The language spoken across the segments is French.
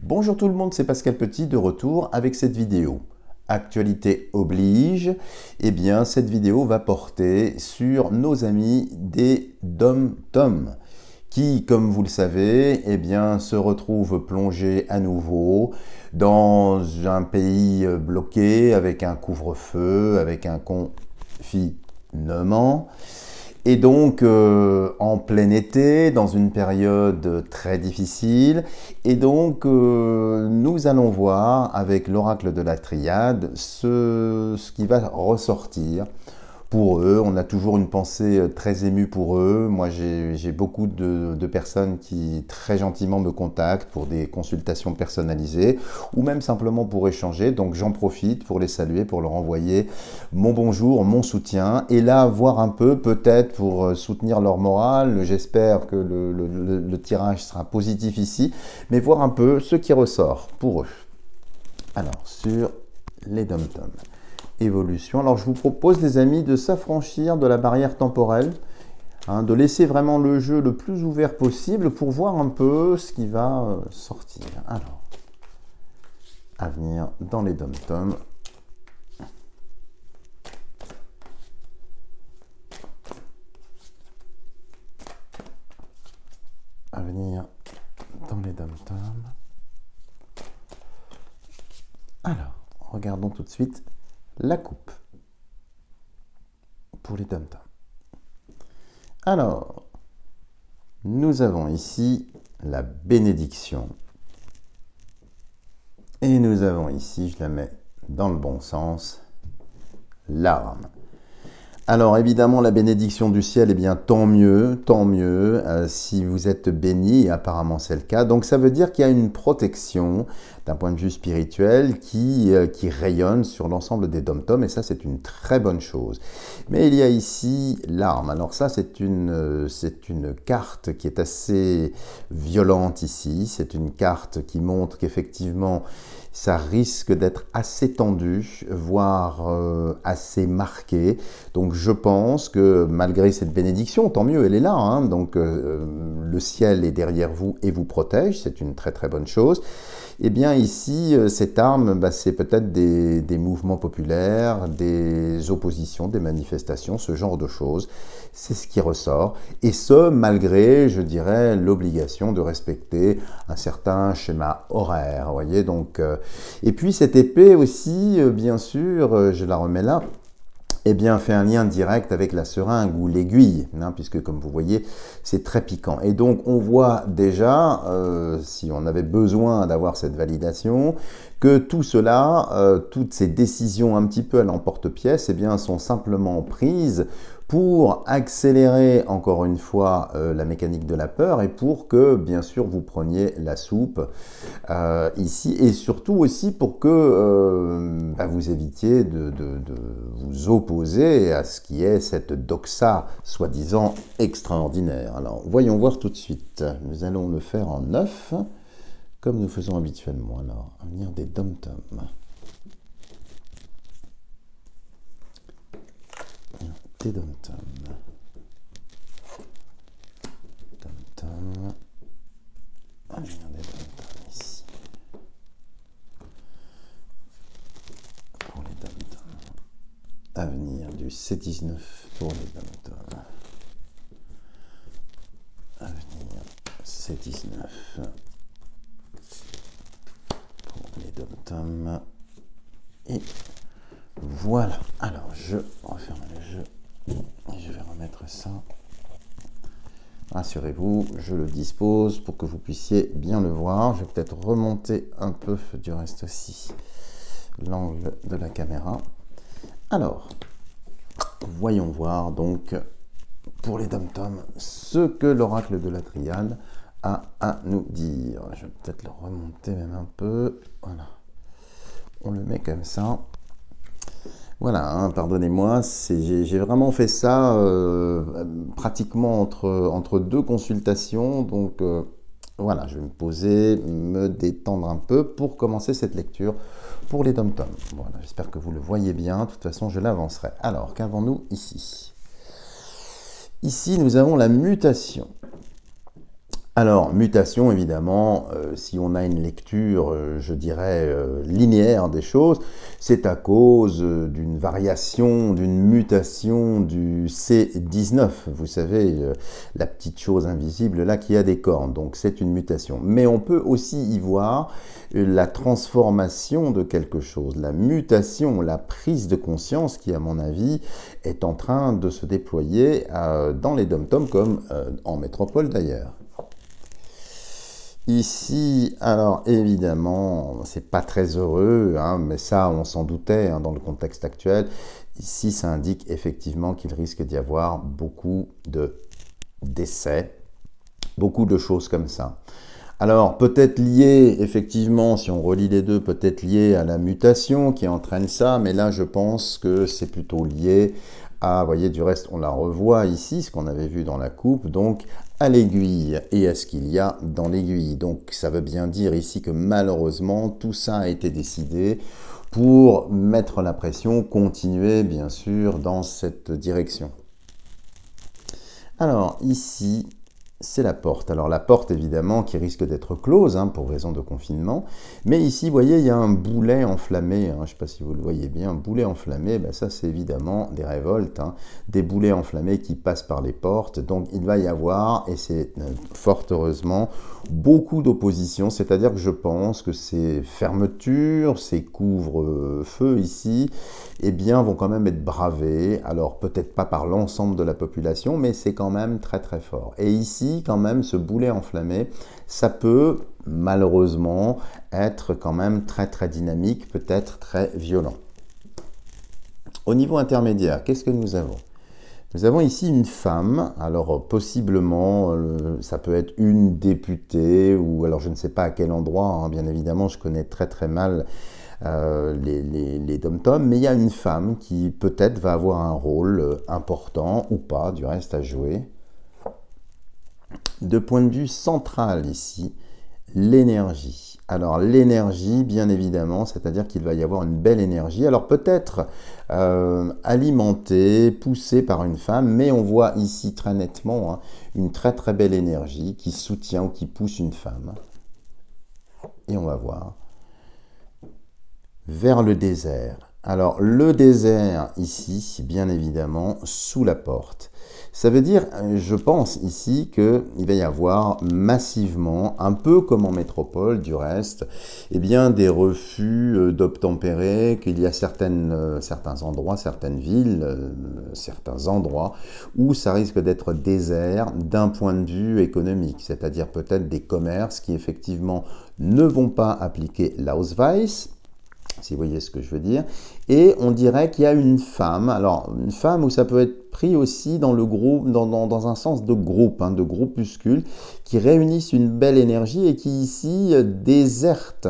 Bonjour tout le monde, c'est Pascal Petit de retour avec cette vidéo. Actualité oblige, eh bien cette vidéo va porter sur nos amis des DomTom qui, comme vous le savez, eh bien, se retrouvent plongés à nouveau dans un pays bloqué avec un couvre-feu, avec un confinement. Et donc, en plein été, dans une période très difficile, et donc nous allons voir avec l'oracle de la triade ce qui va ressortir pour eux. On a toujours une pensée très émue pour eux. Moi, j'ai beaucoup de personnes qui très gentiment me contactent pour des consultations personnalisées ou même simplement pour échanger. Donc, j'en profite pour les saluer, pour leur envoyer mon bonjour, mon soutien. Et là, voir un peu, peut-être pour soutenir leur morale. J'espère que le tirage sera positif ici, mais voir un peu ce qui ressort pour eux. Alors, sur les DomTom. Évolution. Alors je vous propose les amis de s'affranchir de la barrière temporelle, de laisser vraiment le jeu le plus ouvert possible pour voir un peu ce qui va sortir. Alors, avenir dans les DomTom. Avenir dans les DomTom. Alors, regardons tout de suite la coupe pour les DomTom. Alors, nous avons ici la bénédiction. Et nous avons ici, je la mets dans le bon sens, l'arme. Alors évidemment, la bénédiction du ciel, eh bien tant mieux, si vous êtes béni, et apparemment c'est le cas. Donc ça veut dire qu'il y a une protection d'un point de vue spirituel qui rayonne sur l'ensemble des DomTom, et ça c'est une très bonne chose. Mais il y a ici l'arme. Alors ça c'est une carte qui est assez violente ici. C'est une carte qui montre qu'effectivement ça risque d'être assez tendu, voire assez marqué. Donc je pense que malgré cette bénédiction, tant mieux, elle est là. Donc le ciel est derrière vous et vous protège, c'est une très très bonne chose. Eh bien ici, cette arme, c'est peut-être des mouvements populaires, des oppositions, des manifestations, ce genre de choses. C'est ce qui ressort. Et ce, malgré, je dirais, l'obligation de respecter un certain schéma horaire. Vous voyez, donc, et puis cette épée aussi, bien sûr, je la remets là, eh bien, fait un lien direct avec la seringue ou l'aiguille, puisque comme vous voyez, c'est très piquant. Et donc, on voit déjà, si on avait besoin d'avoir cette validation, que tout cela, toutes ces décisions un petit peu à l'emporte-pièce, eh bien, sont simplement prises pour accélérer encore une fois la mécanique de la peur et pour que, bien sûr, vous preniez la soupe ici et surtout aussi pour que vous évitiez de vous opposer à ce qui est cette doxa soi-disant extraordinaire. Alors, voyons voir tout de suite. Nous allons le faire en 9, comme nous faisons habituellement. Alors, avenir des DomTom. Des DomTom. DomTom. Avenir des DomTom ici. Pour les DomTom. Avenir du C19 pour les DomTom. Avenir C19 pour les DomTom. Et voilà. Alors, je referme le jeu. Et je vais remettre ça. Rassurez-vous, je le dispose pour que vous puissiez bien le voir. Je vais peut-être remonter un peu du reste aussi l'angle de la caméra. Alors, voyons voir donc pour les DomTom ce que l'oracle de la triade a à nous dire. Je vais peut-être le remonter même un peu. Voilà. On le met comme ça. Voilà, pardonnez-moi, j'ai vraiment fait ça pratiquement entre deux consultations. Donc voilà, je vais me poser, me détendre un peu pour commencer cette lecture pour les DomTom. Voilà, j'espère que vous le voyez bien. De toute façon, je l'avancerai. Alors, qu'avons-nous ici? Ici, nous avons la mutation. Alors, mutation, évidemment, si on a une lecture, je dirais, linéaire des choses, c'est à cause d'une variation, d'une mutation du C19. Vous savez, la petite chose invisible là qui a des cornes, donc c'est une mutation. Mais on peut aussi y voir la transformation de quelque chose, la mutation, la prise de conscience qui, à mon avis, est en train de se déployer dans les dom-toms comme en métropole d'ailleurs. Ici, alors évidemment, c'est pas très heureux, hein, mais ça, on s'en doutait dans le contexte actuel. Ici, ça indique effectivement qu'il risque d'y avoir beaucoup de décès, beaucoup de choses comme ça. Alors, peut-être lié, effectivement, si on relie les deux, peut-être lié à la mutation qui entraîne ça, mais là, je pense que c'est plutôt lié à, vous voyez, du reste, on la revoit ici, ce qu'on avait vu dans la coupe, donc à l'aiguille et à ce qu'il y a dans l'aiguille. Donc, ça veut bien dire ici que malheureusement, tout ça a été décidé pour mettre la pression, continuer, bien sûr, dans cette direction. Alors, ici, c'est la porte. Alors la porte, évidemment, qui risque d'être close pour raison de confinement. Mais ici, vous voyez, il y a un boulet enflammé. Je ne sais pas si vous le voyez bien. Un boulet enflammé, ça, c'est évidemment des révoltes. Des boulets enflammés qui passent par les portes. Donc, il va y avoir, et c'est fort heureusement, beaucoup d'opposition. C'est-à-dire que je pense que ces fermetures, ces couvre-feux ici, eh bien, vont quand même être bravés. Alors, peut-être pas par l'ensemble de la population, mais c'est quand même très, très fort. Et ici, quand même, ce boulet enflammé, ça peut, malheureusement, être quand même très, très dynamique, peut-être très violent. Au niveau intermédiaire, qu'est-ce que nous avons? Nous avons ici une femme, alors possiblement, ça peut être une députée, ou alors je ne sais pas à quel endroit, bien évidemment, je connais très très mal les dom-toms, mais il y a une femme qui peut-être va avoir un rôle important, ou pas, du reste à jouer. De point de vue central ici, l'énergie. Alors l'énergie, bien évidemment, c'est-à-dire qu'il va y avoir une belle énergie. Alors peut-être alimentée, poussée par une femme, mais on voit ici très nettement une très très belle énergie qui soutient ou qui pousse une femme. Et on va voir. Vers le désert. Alors le désert ici, bien évidemment, sous la porte. Ça veut dire, je pense ici, qu'il va y avoir massivement, un peu comme en métropole du reste, eh bien, des refus d'obtempérer, qu'il y a certains endroits, certaines villes, certains endroits où ça risque d'être désert d'un point de vue économique, c'est-à-dire peut-être des commerces qui effectivement ne vont pas appliquer l'Ausweis, si vous voyez ce que je veux dire, et on dirait qu'il y a une femme, alors une femme où ça peut être pris aussi dans le groupe, dans un sens de groupe, de groupuscule, qui réunissent une belle énergie et qui ici déserte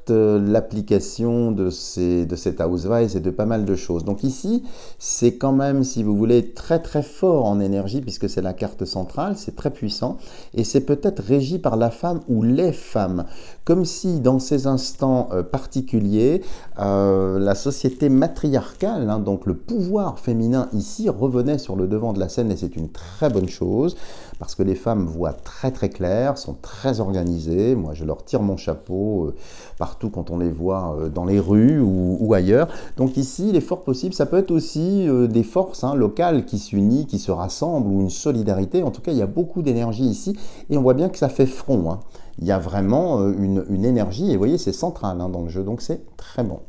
l'application de cet Ausweis et de pas mal de choses. Donc ici, c'est quand même, si vous voulez, très très fort en énergie, puisque c'est la carte centrale, c'est très puissant, et c'est peut-être régi par la femme ou les femmes, comme si dans ces instants particuliers, la société matriarcale, donc le pouvoir féminin ici, revenait sur le devant de la scène, et c'est une très bonne chose, parce que les femmes voient très très clair, sont très organisées. Moi, je leur tire mon chapeau partout quand on les voit dans les rues ou ailleurs. Donc ici, il est fort possible, ça peut être aussi des forces locales qui s'unissent, qui se rassemblent, ou une solidarité. En tout cas, il y a beaucoup d'énergie ici, et on voit bien que ça fait front. Il y a vraiment une énergie, et vous voyez, c'est central dans le jeu, donc c'est très bon.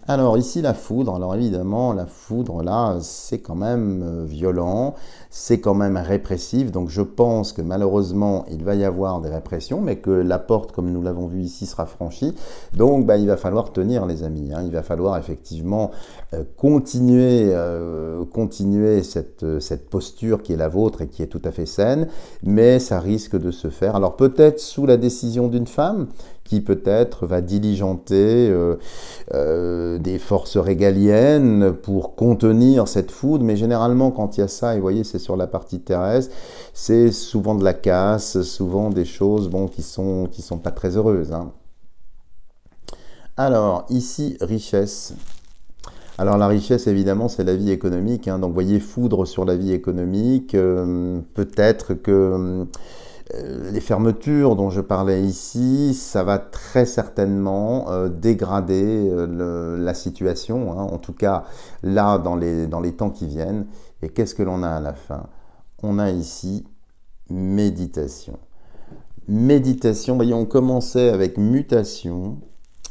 Alors ici la foudre, alors évidemment la foudre là c'est quand même violent, c'est quand même répressif, donc je pense que malheureusement il va y avoir des répressions, mais que la porte comme nous l'avons vu ici sera franchie, donc il va falloir tenir les amis, il va falloir effectivement continuer cette posture qui est la vôtre et qui est tout à fait saine, mais ça risque de se faire, alors peut-être sous la décision d'une femme, qui peut-être va diligenter des forces régaliennes pour contenir cette foudre, mais généralement quand il y a ça, et vous voyez c'est sur la partie terrestre, c'est souvent de la casse, souvent des choses qui sont pas très heureuses. Alors ici richesse. Alors la richesse, évidemment, c'est la vie économique, hein. Donc, vous voyez, foudre sur la vie économique. Peut-être que les fermetures dont je parlais ici, ça va très certainement dégrader la situation, hein. En tout cas, là, dans les temps qui viennent. Et qu'est-ce que l'on a à la fin? On a ici méditation. Méditation, vous voyez, on commençait avec mutation.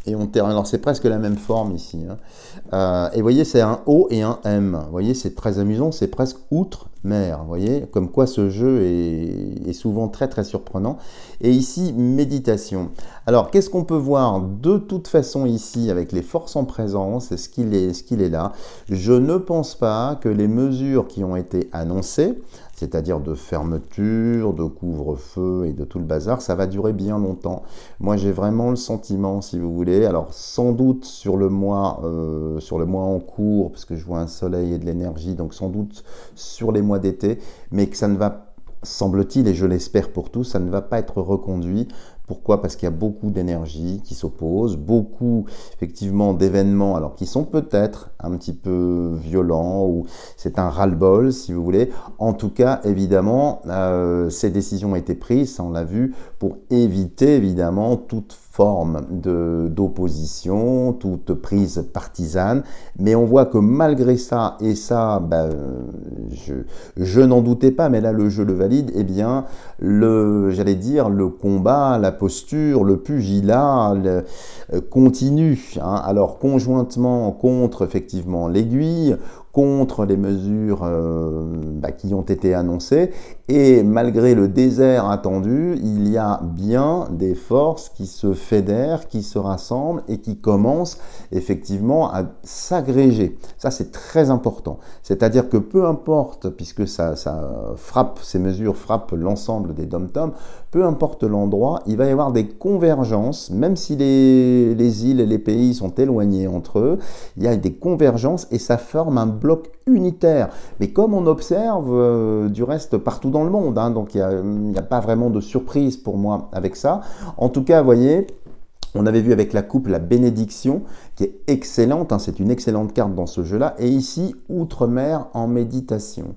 Et on termine. Alors c'est presque la même forme ici, hein. Et vous voyez, c'est un O et un M. Vous voyez, c'est très amusant, c'est presque outre-mer. Vous voyez, comme quoi ce jeu est souvent très très surprenant. Et ici, méditation. Alors, qu'est-ce qu'on peut voir de toute façon ici avec les forces en présence, ce qu'il est là? Je ne pense pas que les mesures qui ont été annoncées, c'est-à-dire de fermeture, de couvre-feu et de tout le bazar, ça va durer bien longtemps. Moi, j'ai vraiment le sentiment, si vous voulez, alors sans doute sur le mois en cours, parce que je vois un soleil et de l'énergie, donc sans doute sur les mois d'été, mais que ça ne va, semble-t-il, et je l'espère pour tous, ça ne va pas être reconduit. Pourquoi? Parce qu'il y a beaucoup d'énergie qui s'oppose, beaucoup effectivement d'événements, alors qui sont peut-être un petit peu violents, ou c'est un ras-le-bol si vous voulez. En tout cas, évidemment, ces décisions ont été prises, ça on l'a vu, pour éviter évidemment toute forme d'opposition, toute prise partisane. Mais on voit que malgré ça, et ça, ben, je n'en doutais pas, mais là le jeu le valide, eh bien, j'allais dire, le combat, la posture, le pugilat continue, hein. Alors conjointement contre effectivement l'aiguille, contre les mesures qui ont été annoncées, et malgré le désert attendu, il y a bien des forces qui se fédèrent, qui se rassemblent et qui commencent effectivement à s'agréger. Ça, c'est très important. C'est-à-dire que peu importe, puisque ça frappe, ces mesures frappent l'ensemble des dom-toms, peu importe l'endroit, il va y avoir des convergences, même si les îles et les pays sont éloignés entre eux, il y a des convergences et ça forme un bloc unitaire. Mais comme on observe du reste partout dans le monde, hein, donc il n'y a pas vraiment de surprise pour moi avec ça. En tout cas, vous voyez, on avait vu avec la coupe la bénédiction qui est excellente, hein, c'est une excellente carte dans ce jeu-là. Et ici, outre-mer en méditation.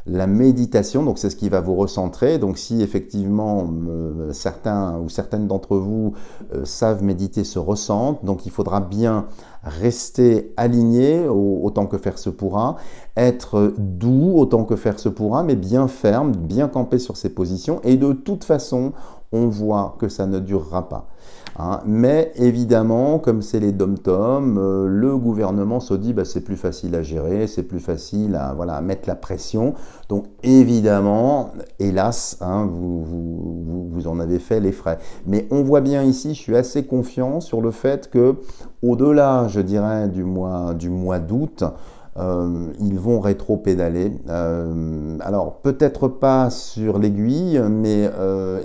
La méditation, donc c'est ce qui va vous recentrer. Donc si effectivement certains ou certaines d'entre vous savent méditer, se ressentent, donc il faudra bien rester aligné autant que faire se pourra, être doux autant que faire se pourra, mais bien ferme, bien campé sur ses positions. Et de toute façon, on voit que ça ne durera pas. Hein. Mais évidemment, comme c'est les dom-toms, le gouvernement se dit bah, c'est plus facile à gérer, c'est plus facile à, voilà, à mettre la pression. Donc évidemment, hélas, hein, vous en avez fait les frais. Mais on voit bien ici, je suis assez confiant sur le fait que au-delà, je dirais, du mois d'août, ils vont rétro-pédaler. Alors peut-être pas sur l'aiguille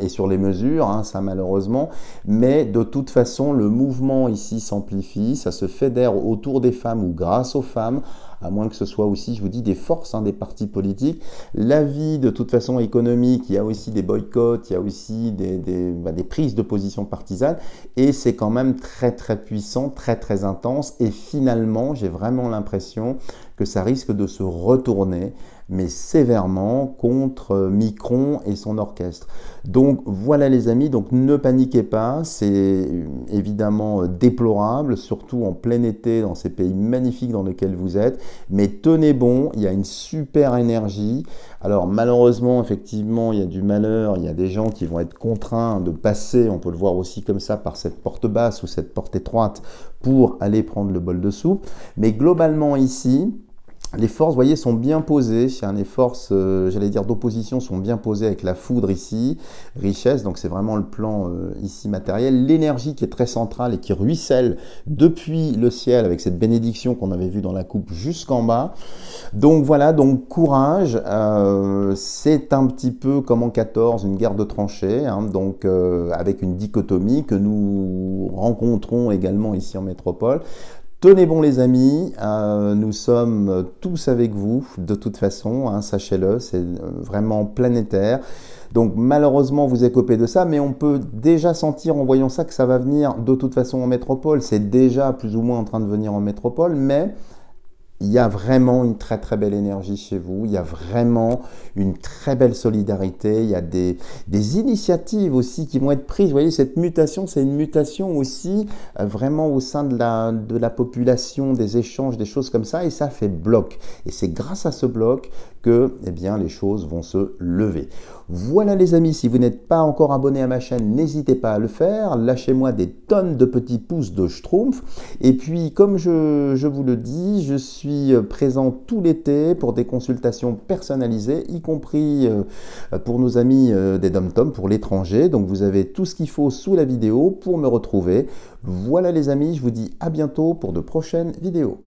et sur les mesures, hein, ça malheureusement, mais de toute façon le mouvement ici s'amplifie, ça se fédère autour des femmes ou grâce aux femmes, à moins que ce soit aussi, je vous dis, des forces, hein, des partis politiques. La vie, de toute façon, économique, il y a aussi des boycotts, il y a aussi des prises de position partisanes, et c'est quand même très très puissant, très très intense, et finalement, j'ai vraiment l'impression que ça risque de se retourner, mais sévèrement, contre Micron et son orchestre. Donc voilà les amis, donc ne paniquez pas, c'est évidemment déplorable, surtout en plein été dans ces pays magnifiques dans lesquels vous êtes, mais tenez bon, il y a une super énergie. Alors malheureusement, effectivement, il y a du malheur, il y a des gens qui vont être contraints de passer, on peut le voir aussi comme ça, par cette porte basse ou cette porte étroite pour aller prendre le bol de soupe, mais globalement ici, les forces, vous voyez, sont bien posées. Les forces, j'allais dire, d'opposition sont bien posées avec la foudre ici, richesse, donc c'est vraiment le plan ici matériel. L'énergie qui est très centrale et qui ruisselle depuis le ciel avec cette bénédiction qu'on avait vue dans la coupe jusqu'en bas. Donc voilà, donc courage. C'est un petit peu comme en 14, une guerre de tranchées, hein, donc avec une dichotomie que nous rencontrons également ici en métropole. Tenez bon les amis, nous sommes tous avec vous de toute façon, hein, sachez-le, c'est vraiment planétaire. Donc malheureusement vous écopez de ça, mais on peut déjà sentir en voyant ça que ça va venir de toute façon en métropole. C'est déjà plus ou moins en train de venir en métropole, mais il y a vraiment une très très belle énergie chez vous, il y a vraiment une très belle solidarité, il y a des initiatives aussi qui vont être prises. Vous voyez, cette mutation, c'est une mutation aussi vraiment au sein de la population, des échanges, des choses comme ça, et ça fait bloc. Et c'est grâce à ce bloc que eh bien, les choses vont se lever. Voilà les amis, si vous n'êtes pas encore abonné à ma chaîne, n'hésitez pas à le faire. Lâchez-moi des tonnes de petits pouces de schtroumpf. Et puis, comme je vous le dis, je suis présent tout l'été pour des consultations personnalisées, y compris pour nos amis des DomTom, pour l'étranger. Donc, vous avez tout ce qu'il faut sous la vidéo pour me retrouver. Voilà les amis, je vous dis à bientôt pour de prochaines vidéos.